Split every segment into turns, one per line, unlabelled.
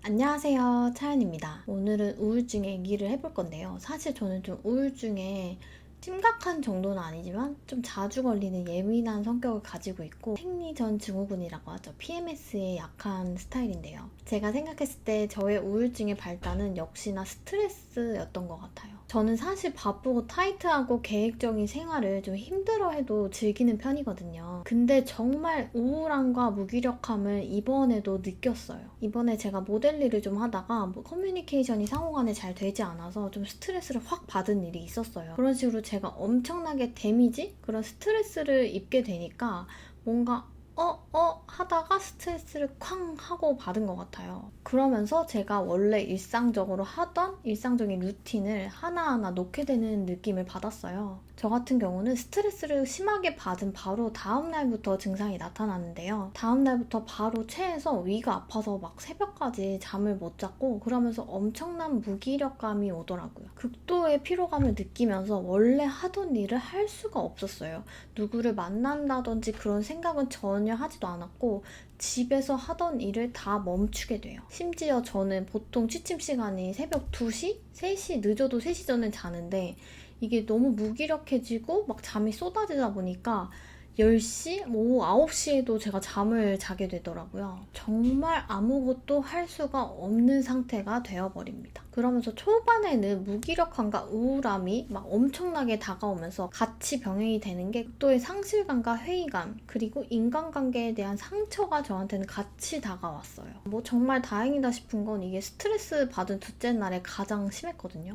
안녕하세요, 차연입니다. 오늘은 우울증 얘기를 해볼 건데요. 사실 저는 좀 우울증에 심각한 정도는 아니지만 좀 자주 걸리는 예민한 성격을 가지고 있고 생리전 증후군이라고 하죠. PMS에 약한 스타일인데요. 제가 생각했을 때 저의 우울증의 발단은 역시나 스트레스였던 것 같아요. 저는 사실 바쁘고 타이트하고 계획적인 생활을 좀 힘들어해도 즐기는 편이거든요. 근데 정말 우울함과 무기력함을 이번에도 느꼈어요. 이번에 제가 모델 일을 좀 하다가 커뮤니케이션이 상호간에 잘 되지 않아서 좀 스트레스를 확 받은 일이 있었어요. 그런 식으로 제가 엄청나게 데미지? 그런 스트레스를 입게 되니까 뭔가 하다가 스트레스를 쾅 하고 받은 것 같아요. 그러면서 제가 원래 일상적으로 하던 일상적인 루틴을 하나하나 놓게 되는 느낌을 받았어요. 저 같은 경우는 스트레스를 심하게 받은 바로 다음날부터 증상이 나타났는데요. 다음날부터 바로 체해서 위가 아파서 막 새벽까지 잠을 못 잤고 그러면서 엄청난 무기력감이 오더라고요. 극도의 피로감을 느끼면서 원래 하던 일을 할 수가 없었어요. 누구를 만난다든지 그런 생각은 전혀 하지도 않았고 집에서 하던 일을 다 멈추게 돼요. 심지어 저는 보통 취침 시간이 새벽 2시? 3시, 늦어도 3시 전에 자는데 이게 너무 무기력해지고 막 잠이 쏟아지다 보니까 10시, 오후 9시에도 제가 잠을 자게 되더라고요. 정말 아무것도 할 수가 없는 상태가 되어버립니다. 그러면서 초반에는 무기력함과 우울함이 막 엄청나게 다가오면서 같이 병행이 되는 게 극도의 상실감과 회의감, 그리고 인간관계에 대한 상처가 저한테는 같이 다가왔어요. 정말 다행이다 싶은 건 이게 스트레스 받은 둘째 날에 가장 심했거든요.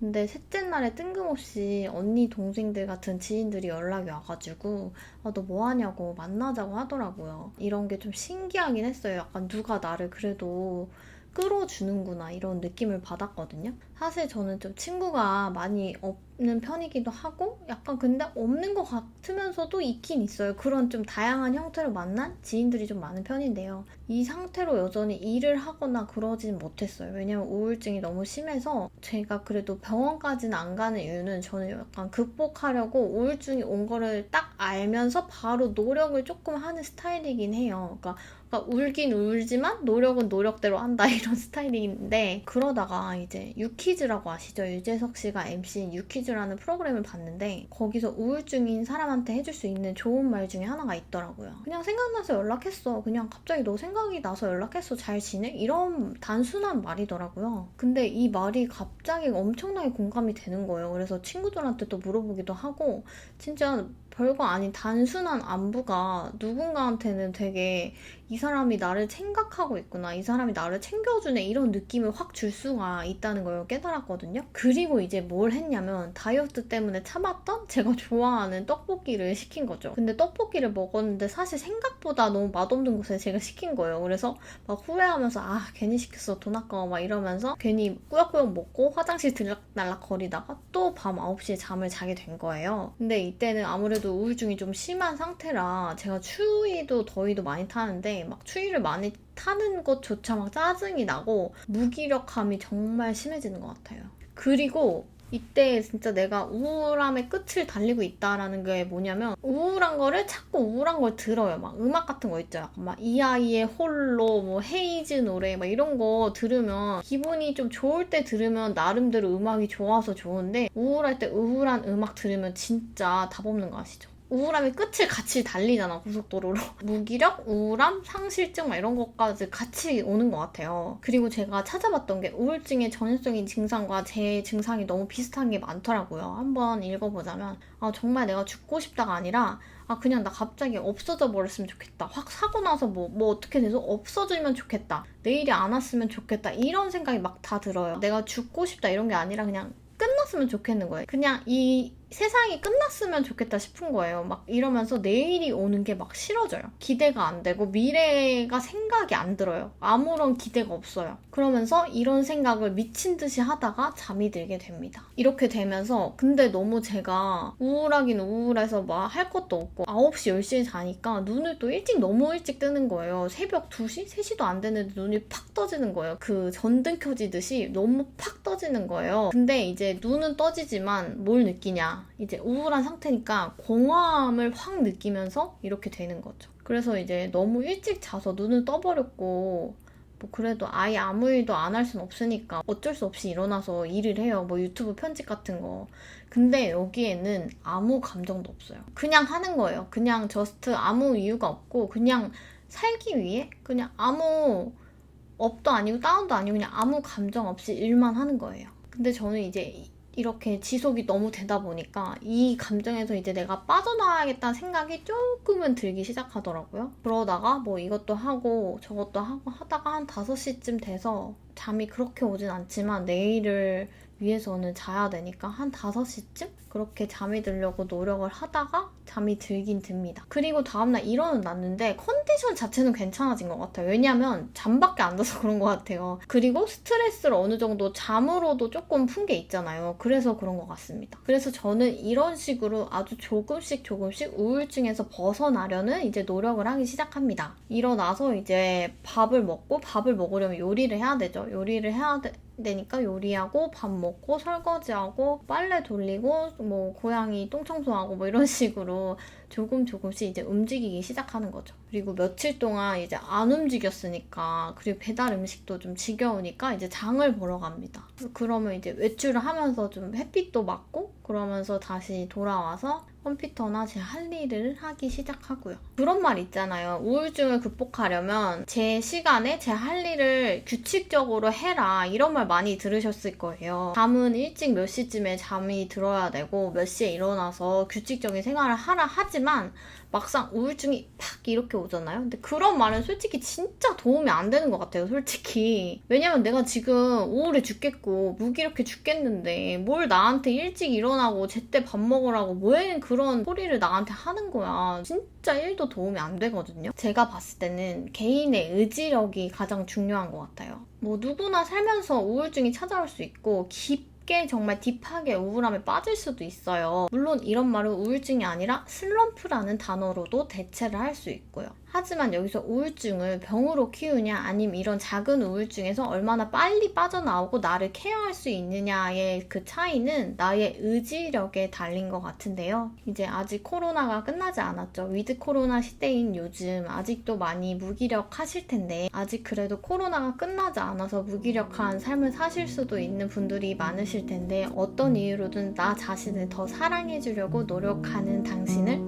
근데 셋째 날에 뜬금없이 언니, 동생들 같은 지인들이 연락이 와가지고 너 뭐하냐고 만나자고 하더라고요. 이런 게 좀 신기하긴 했어요. 약간 누가 나를 그래도 끌어주는구나 이런 느낌을 받았거든요. 사실 저는 좀 친구가 많이 없는 편이기도 하고 약간 근데 없는 것 같으면서도 있긴 있어요. 그런 좀 다양한 형태로 만난 지인들이 좀 많은 편인데요. 이 상태로 여전히 일을 하거나 그러진 못했어요. 왜냐면 우울증이 너무 심해서 제가 그래도 병원까지는 안 가는 이유는 저는 약간 극복하려고 우울증이 온 거를 딱 알면서 바로 노력을 조금 하는 스타일이긴 해요. 그러니까 울긴 울지만 노력은 노력대로 한다 이런 스타일인데 그러다가 이제 유퀴즈라고 아시죠? 유재석 씨가 MC인 유퀴즈라는 프로그램을 봤는데 거기서 우울증인 사람한테 해줄 수 있는 좋은 말 중에 하나가 있더라고요. 그냥 생각나서 연락했어. 그냥 갑자기 너 생각이 나서 연락했어. 잘 지내? 이런 단순한 말이더라고요. 근데 이 말이 갑자기 엄청나게 공감이 되는 거예요. 그래서 친구들한테 또 물어보기도 하고 진짜 별거 아닌 단순한 안부가 누군가한테는 되게 이 사람이 나를 생각하고 있구나, 이 사람이 나를 챙겨주네 이런 느낌을 확 줄 수가 있다는 걸 깨달았거든요. 그리고 이제 뭘 했냐면 다이어트 때문에 참았던 제가 좋아하는 떡볶이를 시킨 거죠. 근데 떡볶이를 먹었는데 사실 생각보다 너무 맛없는 곳에 제가 시킨 거예요. 그래서 막 후회하면서 괜히 시켰어, 돈 아까워 막 이러면서 괜히 꾸역꾸역 먹고 화장실 들락날락 거리다가 또 밤 9시에 잠을 자게 된 거예요. 근데 이때는 아무래도 우울증이 좀 심한 상태라 제가 추위도 더위도 많이 타는데 막 추위를 많이 타는 것조차 막 짜증이 나고 무기력함이 정말 심해지는 것 같아요. 그리고 이때 진짜 내가 우울함의 끝을 달리고 있다라는 게 뭐냐면 우울한 거를 자꾸 우울한 걸 들어요. 막 음악 같은 거 있죠. 막 이 아이의 홀로 뭐 헤이즈 노래 막 이런 거 들으면 기분이 좀 좋을 때 들으면 나름대로 음악이 좋아서 좋은데 우울할 때 우울한 음악 들으면 진짜 답 없는 거 아시죠? 우울함의 끝을 같이 달리잖아, 고속도로로. 무기력, 우울함, 상실증 막 이런 것까지 같이 오는 것 같아요. 그리고 제가 찾아봤던 게 우울증의 전형적인 증상과 제 증상이 너무 비슷한 게 많더라고요. 한번 읽어보자면 정말 내가 죽고 싶다가 아니라 그냥 나 갑자기 없어져 버렸으면 좋겠다. 확 사고 나서 뭐 어떻게 돼서 없어지면 좋겠다. 내일이 안 왔으면 좋겠다. 이런 생각이 막 다 들어요. 내가 죽고 싶다 이런 게 아니라 그냥 끝났으면 좋겠는 거예요. 그냥 이 세상이 끝났으면 좋겠다 싶은 거예요. 막 이러면서 내일이 오는 게 막 싫어져요. 기대가 안 되고 미래가 생각이 안 들어요. 아무런 기대가 없어요. 그러면서 이런 생각을 미친 듯이 하다가 잠이 들게 됩니다. 이렇게 되면서 근데 너무 제가 우울하긴 우울해서 막 할 것도 없고 9시, 10시에 자니까 눈을 또 너무 일찍 뜨는 거예요. 새벽 2시? 3시도 안 됐는데 눈이 팍 떠지는 거예요. 그 전등 켜지듯이 너무 팍 떠지는 거예요. 근데 이제 눈은 떠지지만 뭘 느끼냐? 이제 우울한 상태니까 공허함을 확 느끼면서 이렇게 되는 거죠. 그래서 이제 너무 일찍 자서 눈을 떠버렸고 뭐 그래도 아예 아무 일도 안 할 순 없으니까 어쩔 수 없이 일어나서 일을 해요. 뭐 유튜브 편집 같은 거. 근데 여기에는 아무 감정도 없어요. 그냥 하는 거예요. 그냥 저스트 아무 이유가 없고 그냥 살기 위해 그냥 아무 업도 아니고 다운도 아니고 그냥 아무 감정 없이 일만 하는 거예요. 근데 저는 이제 이렇게 지속이 너무 되다 보니까 이 감정에서 이제 내가 빠져나와야겠다는 생각이 조금은 들기 시작하더라고요. 그러다가 뭐 이것도 하고 저것도 하고 하다가 한 5시쯤 돼서 잠이 그렇게 오진 않지만 내일을 위해서는 자야 되니까 한 5시쯤? 그렇게 잠이 들려고 노력을 하다가 잠이 들긴 듭니다. 그리고 다음날 일어는 났는데 컨디션 자체는 괜찮아진 것 같아요. 왜냐면 잠밖에 안 자서 그런 것 같아요. 그리고 스트레스를 어느 정도 잠으로도 조금 푼 게 있잖아요. 그래서 그런 것 같습니다. 그래서 저는 이런 식으로 아주 조금씩 우울증에서 벗어나려는 이제 노력을 하기 시작합니다. 일어나서 이제 밥을 먹으려면 요리를 해야 되죠. 요리를 해야 되니까 요리하고 밥 먹고 설거지하고 빨래 돌리고 뭐 고양이 똥 청소하고 뭐 이런 식으로 조금씩 이제 움직이기 시작하는 거죠. 그리고 며칠 동안 이제 안 움직였으니까 그리고 배달 음식도 좀 지겨우니까 이제 장을 보러 갑니다. 그러면 이제 외출을 하면서 좀 햇빛도 맞고 그러면서 다시 돌아와서 컴퓨터나 제 할 일을 하기 시작하고요. 그런 말 있잖아요. 우울증을 극복하려면 제 시간에 제 할 일을 규칙적으로 해라. 이런 말 많이 들으셨을 거예요. 잠은 일찍 몇 시쯤에 잠이 들어야 되고 몇 시에 일어나서 규칙적인 생활을 하라 하지만 막상 우울증이 팍 이렇게 오잖아요. 근데 그런 말은 솔직히 진짜 도움이 안 되는 것 같아요. 솔직히. 왜냐면 내가 지금 우울해 죽겠고 무기력해 죽겠는데 뭘 나한테 일찍 일어나고 제때 밥 먹으라고 왜 그런 소리를 나한테 하는 거야. 진짜 1도 도움이 안 되거든요. 제가 봤을 때는 개인의 의지력이 가장 중요한 것 같아요. 뭐 누구나 살면서 우울증이 찾아올 수 있고 정말 딥하게 우울함에 빠질 수도 있어요. 물론 이런 말은 우울증이 아니라 슬럼프라는 단어로도 대체를 할 수 있고요. 하지만 여기서 우울증을 병으로 키우냐 아니면 이런 작은 우울증에서 얼마나 빨리 빠져나오고 나를 케어할 수 있느냐의 그 차이는 나의 의지력에 달린 것 같은데요. 이제 아직 코로나가 끝나지 않았죠. 위드 코로나 시대인 요즘 아직도 많이 무기력하실 텐데 아직 그래도 코로나가 끝나지 않아서 무기력한 삶을 사실 수도 있는 분들이 많으실 텐데 어떤 이유로든 나 자신을 더 사랑해주려고 노력하는 당신을